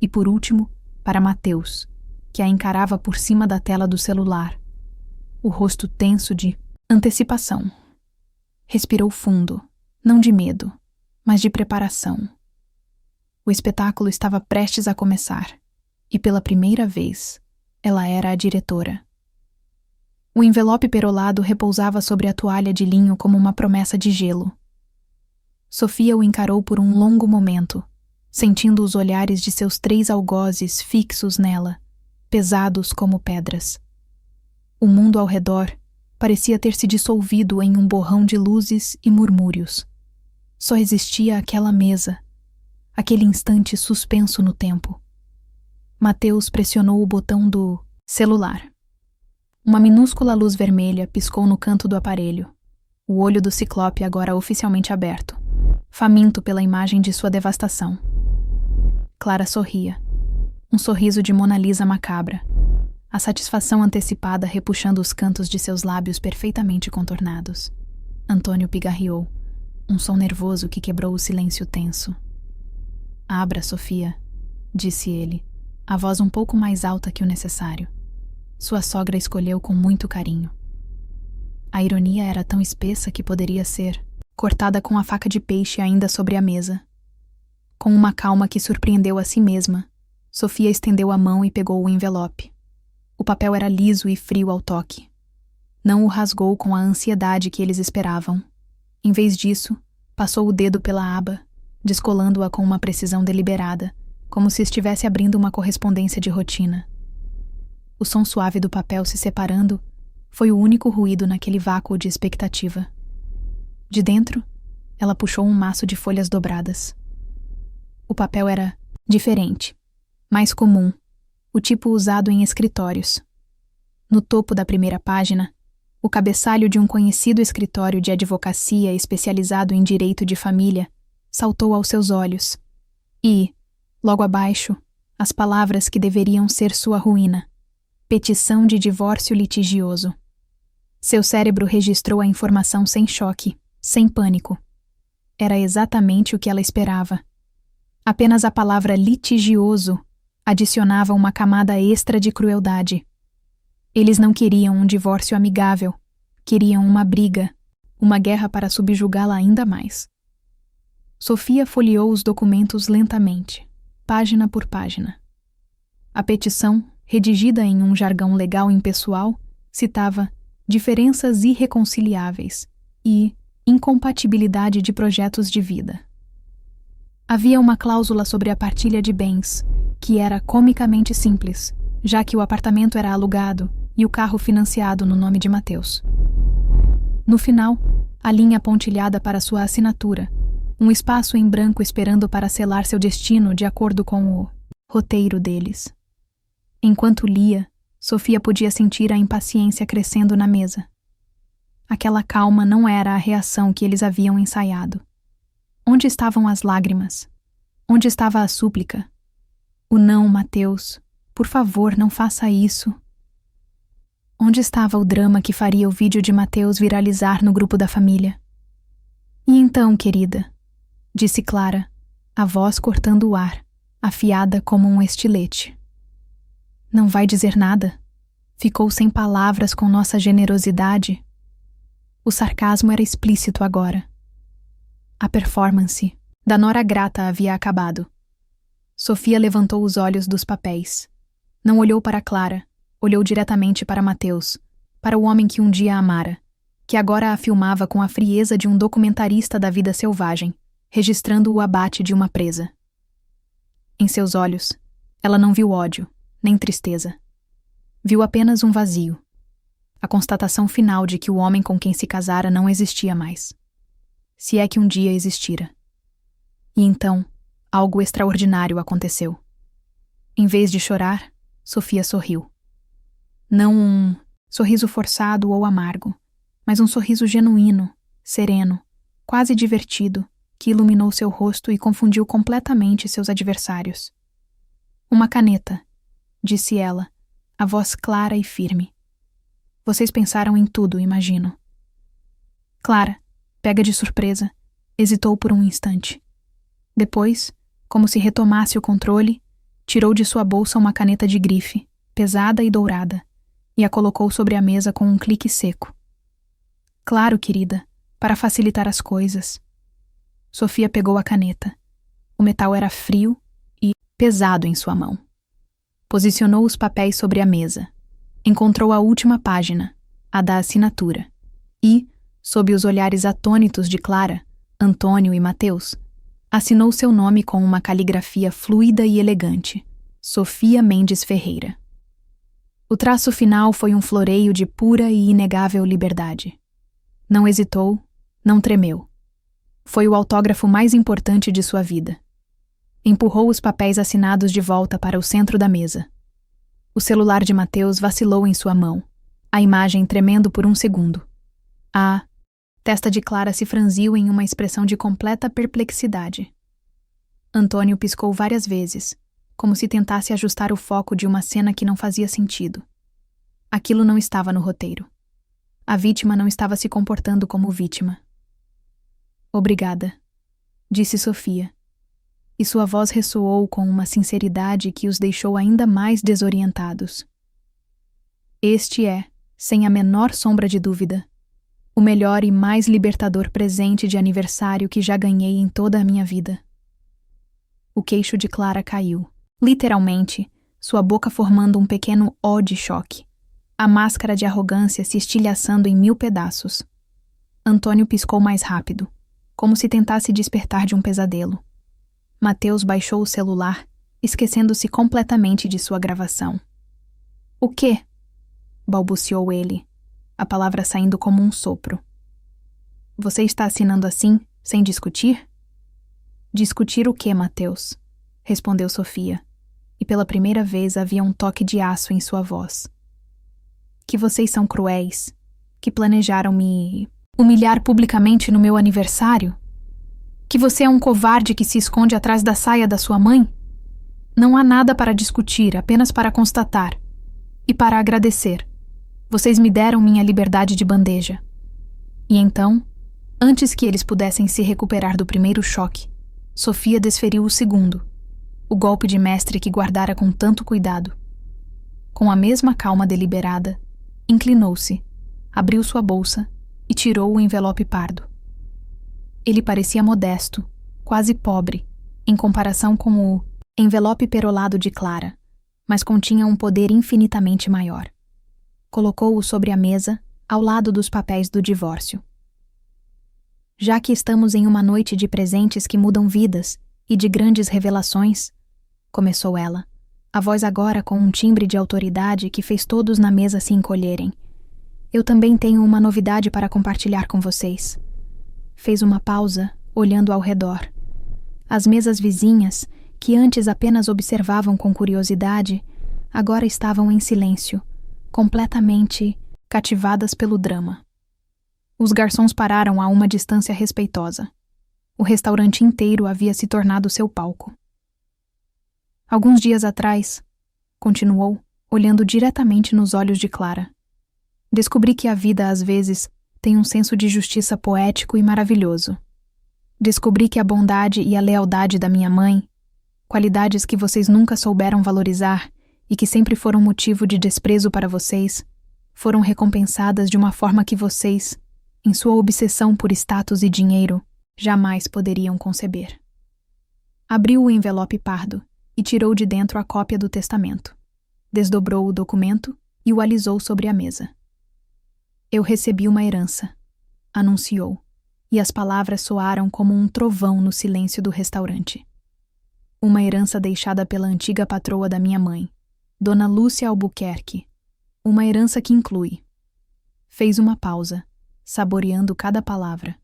e por último, para Mateus, que a encarava por cima da tela do celular, o rosto tenso de antecipação. Respirou fundo, não de medo, mas de preparação. O espetáculo estava prestes a começar, e pela primeira vez, ela era a diretora. O envelope perolado repousava sobre a toalha de linho como uma promessa de gelo. Sofia o encarou por um longo momento, sentindo os olhares de seus 3 algozes fixos nela, pesados como pedras. O mundo ao redor parecia ter se dissolvido em um borrão de luzes e murmúrios. Só existia aquela mesa, aquele instante suspenso no tempo. Mateus pressionou o botão do celular. Uma minúscula luz vermelha piscou no canto do aparelho, o olho do ciclope agora oficialmente aberto, faminto pela imagem de sua devastação. Clara sorria, um sorriso de Mona Lisa macabra, a satisfação antecipada repuxando os cantos de seus lábios perfeitamente contornados. Antônio pigarreou, um som nervoso que quebrou o silêncio tenso. "Abra, Sofia", disse ele, a voz um pouco mais alta que o necessário. Sua sogra escolheu com muito carinho. A ironia era tão espessa que poderia ser cortada com a faca de peixe ainda sobre a mesa. Com uma calma que surpreendeu a si mesma, Sofia estendeu a mão e pegou o envelope. O papel era liso e frio ao toque. Não o rasgou com a ansiedade que eles esperavam. Em vez disso, passou o dedo pela aba, descolando-a com uma precisão deliberada, como se estivesse abrindo uma correspondência de rotina. O som suave do papel se separando foi o único ruído naquele vácuo de expectativa. De dentro, ela puxou um maço de folhas dobradas. O papel era diferente, mais comum, o tipo usado em escritórios. No topo da primeira página, o cabeçalho de um conhecido escritório de advocacia especializado em direito de família saltou aos seus olhos. E, logo abaixo, as palavras que deveriam ser sua ruína. Petição de divórcio litigioso. Seu cérebro registrou a informação sem choque, sem pânico. Era exatamente o que ela esperava. Apenas a palavra litigioso adicionava uma camada extra de crueldade. Eles não queriam um divórcio amigável, queriam uma briga, uma guerra para subjugá-la ainda mais. Sofia folheou os documentos lentamente, página por página. A petição, redigida em um jargão legal impessoal, citava diferenças irreconciliáveis e incompatibilidade de projetos de vida. Havia uma cláusula sobre a partilha de bens, que era comicamente simples, já que o apartamento era alugado e o carro financiado no nome de Mateus. No final, a linha pontilhada para sua assinatura, um espaço em branco esperando para selar seu destino de acordo com o roteiro deles. Enquanto lia, Sofia podia sentir a impaciência crescendo na mesa. Aquela calma não era a reação que eles haviam ensaiado. Onde estavam as lágrimas? Onde estava a súplica? O não, Mateus. Por favor, não faça isso. Onde estava o drama que faria o vídeo de Mateus viralizar no grupo da família? E então, querida? Disse Clara, a voz cortando o ar, afiada como um estilete. Não vai dizer nada? Ficou sem palavras com nossa generosidade? O sarcasmo era explícito agora. A performance da Nora Grata havia acabado. Sofia levantou os olhos dos papéis. Não olhou para Clara, olhou diretamente para Mateus, para o homem que um dia a amara, que agora a filmava com a frieza de um documentarista da vida selvagem, registrando o abate de uma presa. Em seus olhos, ela não viu ódio, nem tristeza. Viu apenas um vazio. A constatação final de que o homem com quem se casara não existia mais. Se é que um dia existira. E então, algo extraordinário aconteceu. Em vez de chorar, Sofia sorriu. Não um sorriso forçado ou amargo, mas um sorriso genuíno, sereno, quase divertido, que iluminou seu rosto e confundiu completamente seus adversários. Uma caneta, disse ela, a voz clara e firme. Vocês pensaram em tudo, imagino. Clara, pega de surpresa, hesitou por um instante. Depois, como se retomasse o controle, tirou de sua bolsa uma caneta de grife, pesada e dourada, e a colocou sobre a mesa com um clique seco. Claro, querida, para facilitar as coisas. Sofia pegou a caneta. O metal era frio e pesado em sua mão. Posicionou os papéis sobre a mesa. Encontrou a última página, a da assinatura, e, sob os olhares atônitos de Clara, Antônio e Mateus, assinou seu nome com uma caligrafia fluida e elegante, Sofia Mendes Ferreira. O traço final foi um floreio de pura e inegável liberdade. Não hesitou, não tremeu. Foi o autógrafo mais importante de sua vida. Empurrou os papéis assinados de volta para o centro da mesa. O celular de Mateus vacilou em sua mão, a imagem tremendo por um segundo. A testa de Clara se franziu em uma expressão de completa perplexidade. Antônio piscou várias vezes, como se tentasse ajustar o foco de uma cena que não fazia sentido. Aquilo não estava no roteiro. A vítima não estava se comportando como vítima. Obrigada, disse Sofia, e sua voz ressoou com uma sinceridade que os deixou ainda mais desorientados. Este é, sem a menor sombra de dúvida, o melhor e mais libertador presente de aniversário que já ganhei em toda a minha vida. O queixo de Clara caiu, literalmente, sua boca formando um pequeno O de choque, a máscara de arrogância se estilhaçando em 1000 pedaços. Antônio piscou mais rápido, como se tentasse despertar de um pesadelo. Mateus baixou o celular, esquecendo-se completamente de sua gravação. O quê? Balbuciou ele, a palavra saindo como um sopro. Você está assinando assim, sem discutir? Discutir o quê, Mateus? Respondeu Sofia, e pela primeira vez havia um toque de aço em sua voz. Que vocês são cruéis, que planejaram me humilhar publicamente no meu aniversário? Que você é um covarde que se esconde atrás da saia da sua mãe? Não há nada para discutir, apenas para constatar. E para agradecer. Vocês me deram minha liberdade de bandeja. E então, antes que eles pudessem se recuperar do primeiro choque, Sofia desferiu o segundo, o golpe de mestre que guardara com tanto cuidado. Com a mesma calma deliberada, inclinou-se, abriu sua bolsa e tirou o envelope pardo. Ele parecia modesto, quase pobre, em comparação com o envelope perolado de Clara, mas continha um poder infinitamente maior. Colocou-o sobre a mesa, ao lado dos papéis do divórcio. Já que estamos em uma noite de presentes que mudam vidas e de grandes revelações, começou ela, a voz agora com um timbre de autoridade que fez todos na mesa se encolherem. Eu também tenho uma novidade para compartilhar com vocês. Fez uma pausa, olhando ao redor. As mesas vizinhas, que antes apenas observavam com curiosidade, agora estavam em silêncio, completamente cativadas pelo drama. Os garçons pararam a uma distância respeitosa. O restaurante inteiro havia se tornado seu palco. Alguns dias atrás, continuou, olhando diretamente nos olhos de Clara, descobri que a vida às vezes tem um senso de justiça poético e maravilhoso. Descobri que a bondade e a lealdade da minha mãe, qualidades que vocês nunca souberam valorizar e que sempre foram motivo de desprezo para vocês, foram recompensadas de uma forma que vocês, em sua obsessão por status e dinheiro, jamais poderiam conceber. Abriu o envelope pardo e tirou de dentro a cópia do testamento. desdobrou o documento e o alisou sobre a mesa. Eu recebi uma herança, anunciou, e as palavras soaram como um trovão no silêncio do restaurante. Uma herança deixada pela antiga patroa da minha mãe, Dona Lúcia Albuquerque. Uma herança que inclui. Fez uma pausa, saboreando cada palavra.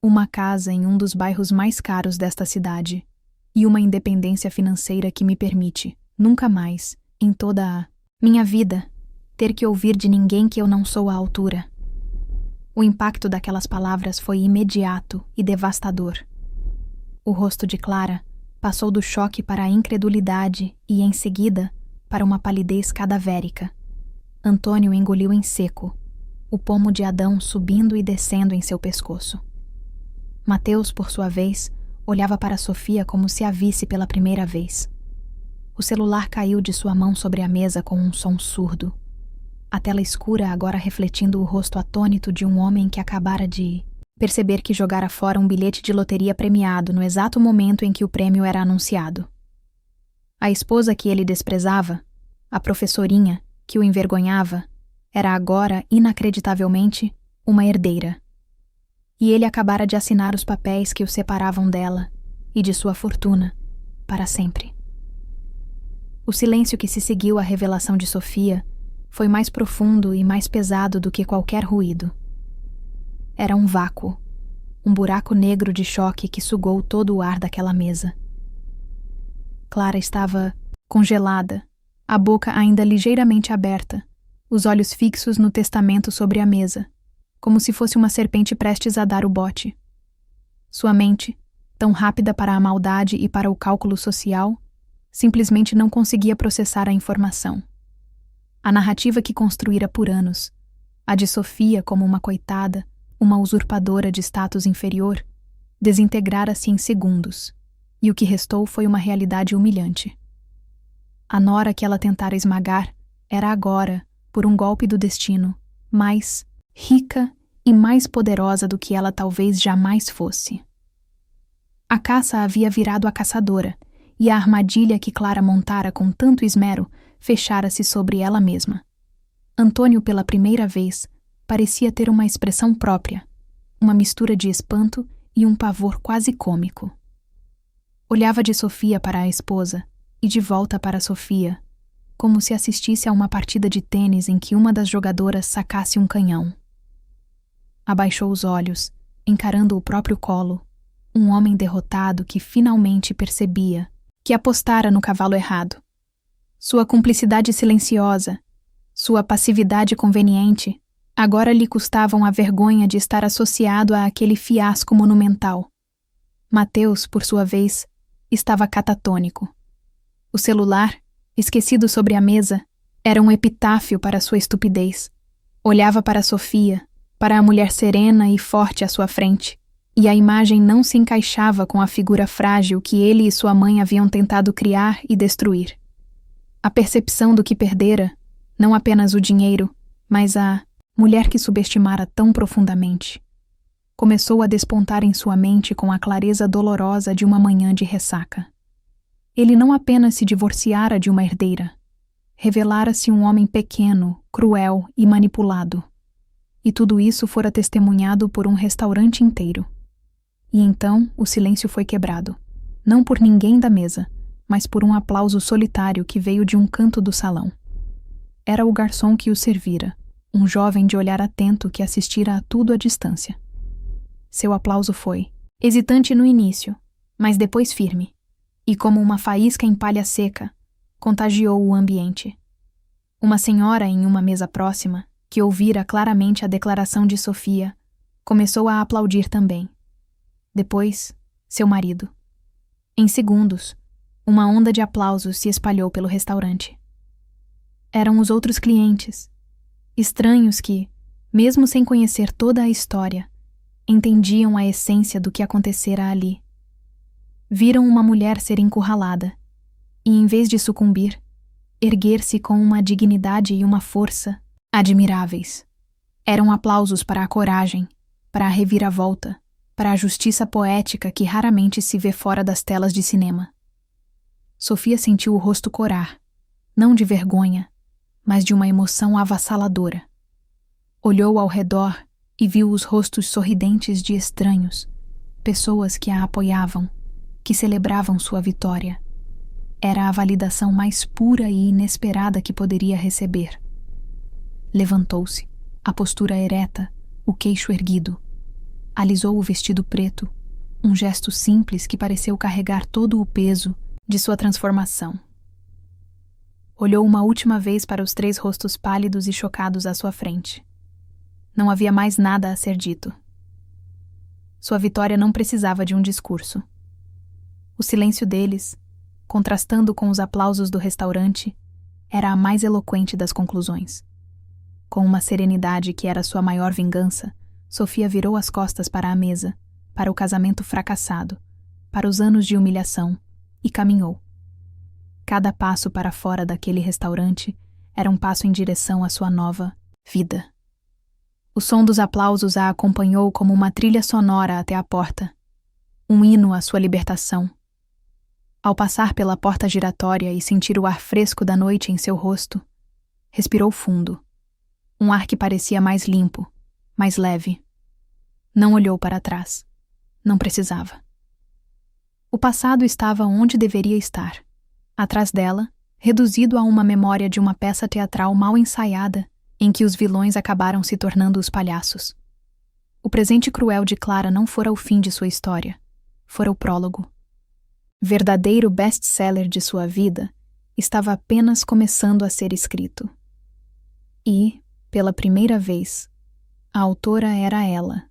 Uma casa em um dos bairros mais caros desta cidade e uma independência financeira que me permite, nunca mais, em toda a minha vida, ter que ouvir de ninguém que eu não sou à altura. O impacto daquelas palavras foi imediato e devastador. O rosto de Clara passou do choque para a incredulidade e, em seguida, para uma palidez cadavérica. Antônio engoliu em seco, o pomo de Adão subindo e descendo em seu pescoço. Mateus, por sua vez, olhava para Sofia como se a visse pela primeira vez. O celular caiu de sua mão sobre a mesa com um som surdo. A tela escura agora refletindo o rosto atônito de um homem que acabara de perceber que jogara fora um bilhete de loteria premiado no exato momento em que o prêmio era anunciado. A esposa que ele desprezava, a professorinha que o envergonhava, era agora, inacreditavelmente, uma herdeira. E ele acabara de assinar os papéis que o separavam dela e de sua fortuna, para sempre. O silêncio que se seguiu à revelação de Sofia foi mais profundo e mais pesado do que qualquer ruído. Era um vácuo, um buraco negro de choque que sugou todo o ar daquela mesa. Clara estava congelada, a boca ainda ligeiramente aberta, os olhos fixos no testamento sobre a mesa, como se fosse uma serpente prestes a dar o bote. Sua mente, tão rápida para a maldade e para o cálculo social, simplesmente não conseguia processar a informação. A narrativa que construíra por anos, a de Sofia como uma coitada, uma usurpadora de status inferior, desintegrara-se em segundos, e o que restou foi uma realidade humilhante. A nora que ela tentara esmagar era agora, por um golpe do destino, mais rica e mais poderosa do que ela talvez jamais fosse. A caça havia virado a caçadora, e a armadilha que Clara montara com tanto esmero fechara-se sobre ela mesma. Antônio, pela primeira vez, parecia ter uma expressão própria, uma mistura de espanto e um pavor quase cômico. Olhava de Sofia para a esposa e de volta para Sofia, como se assistisse a uma partida de tênis em que uma das jogadoras sacasse um canhão. Abaixou os olhos, encarando o próprio colo, um homem derrotado que finalmente percebia que apostara no cavalo errado. Sua cumplicidade silenciosa, sua passividade conveniente, agora lhe custavam a vergonha de estar associado a aquele fiasco monumental. Mateus, por sua vez, estava catatônico. O celular, esquecido sobre a mesa, era um epitáfio para sua estupidez. Olhava para Sofia, para a mulher serena e forte à sua frente, e a imagem não se encaixava com a figura frágil que ele e sua mãe haviam tentado criar e destruir. A percepção do que perdera, não apenas o dinheiro, mas a mulher que subestimara tão profundamente, começou a despontar em sua mente com a clareza dolorosa de uma manhã de ressaca. Ele não apenas se divorciara de uma herdeira, revelara-se um homem pequeno, cruel e manipulado. E tudo isso fora testemunhado por um restaurante inteiro. E então o silêncio foi quebrado, não por ninguém da mesa, mas por um aplauso solitário que veio de um canto do salão. Era o garçom que o servira, um jovem de olhar atento que assistira a tudo à distância. Seu aplauso foi hesitante no início, mas depois firme, e como uma faísca em palha seca, contagiou o ambiente. Uma senhora em uma mesa próxima, que ouvira claramente a declaração de Sofia, começou a aplaudir também. Depois, seu marido. Em segundos, uma onda de aplausos se espalhou pelo restaurante. Eram os outros clientes, estranhos que, mesmo sem conhecer toda a história, entendiam a essência do que acontecera ali. Viram uma mulher ser encurralada, e em vez de sucumbir, erguer-se com uma dignidade e uma força admiráveis. Eram aplausos para a coragem, para a reviravolta, para a justiça poética que raramente se vê fora das telas de cinema. Sofia sentiu o rosto corar. não de vergonha, mas de uma emoção avassaladora. Olhou ao redor e viu os rostos sorridentes de estranhos, pessoas que a apoiavam, que celebravam sua vitória. Era a validação mais pura e inesperada que poderia receber. Levantou-se, a postura ereta, o queixo erguido. Alisou o vestido preto, um gesto simples que pareceu carregar todo o peso de sua transformação. Olhou uma última vez para os 3 rostos pálidos e chocados à sua frente. Não havia mais nada a ser dito. Sua vitória não precisava de um discurso. O silêncio deles, contrastando com os aplausos do restaurante, era a mais eloquente das conclusões. Com uma serenidade que era sua maior vingança, Sofia virou as costas para a mesa, para o casamento fracassado, para os anos de humilhação, e caminhou. Cada passo para fora daquele restaurante era um passo em direção à sua nova vida. O som dos aplausos a acompanhou como uma trilha sonora até a porta, um hino à sua libertação. Ao passar pela porta giratória e sentir o ar fresco da noite em seu rosto, respirou fundo, um ar que parecia mais limpo, mais leve. Não olhou para trás. Não precisava. O passado estava onde deveria estar, atrás dela, reduzido a uma memória de uma peça teatral mal ensaiada em que os vilões acabaram se tornando os palhaços. O presente cruel de Clara não fora o fim de sua história, fora o prólogo. Verdadeiro best-seller de sua vida estava apenas começando a ser escrito. E, pela primeira vez, a autora era ela.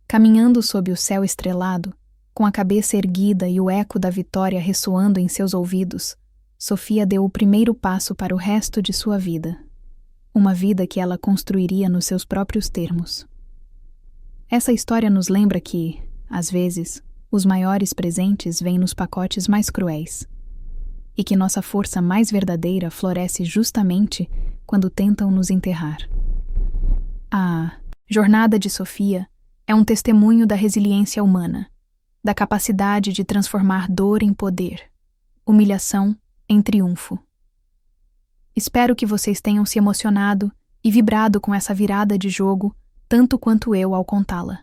Caminhando sob o céu estrelado, com a cabeça erguida e o eco da vitória ressoando em seus ouvidos, Sofia deu o primeiro passo para o resto de sua vida. Uma vida que ela construiria nos seus próprios termos. Essa história nos lembra que, às vezes, os maiores presentes vêm nos pacotes mais cruéis, e que nossa força mais verdadeira floresce justamente quando tentam nos enterrar. A jornada de Sofia é um testemunho da resiliência humana, da capacidade de transformar dor em poder, humilhação em triunfo. Espero que vocês tenham se emocionado e vibrado com essa virada de jogo tanto quanto eu ao contá-la.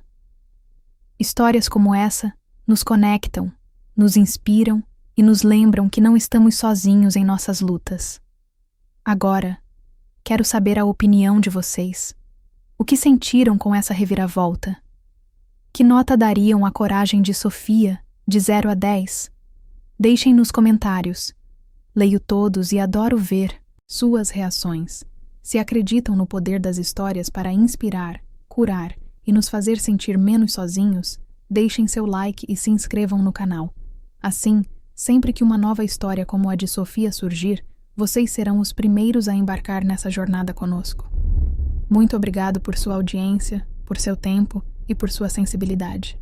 Histórias como essa nos conectam, nos inspiram e nos lembram que não estamos sozinhos em nossas lutas. Agora, quero saber a opinião de vocês. O que sentiram com essa reviravolta? Que nota dariam à coragem de Sofia, de 0 a 10? Deixem nos comentários. Leio todos e adoro ver suas reações. Se acreditam no poder das histórias para inspirar, curar e nos fazer sentir menos sozinhos, deixem seu like e se inscrevam no canal. Assim, sempre que uma nova história como a de Sofia surgir, vocês serão os primeiros a embarcar nessa jornada conosco. Muito obrigado por sua audiência, por seu tempo e por sua sensibilidade.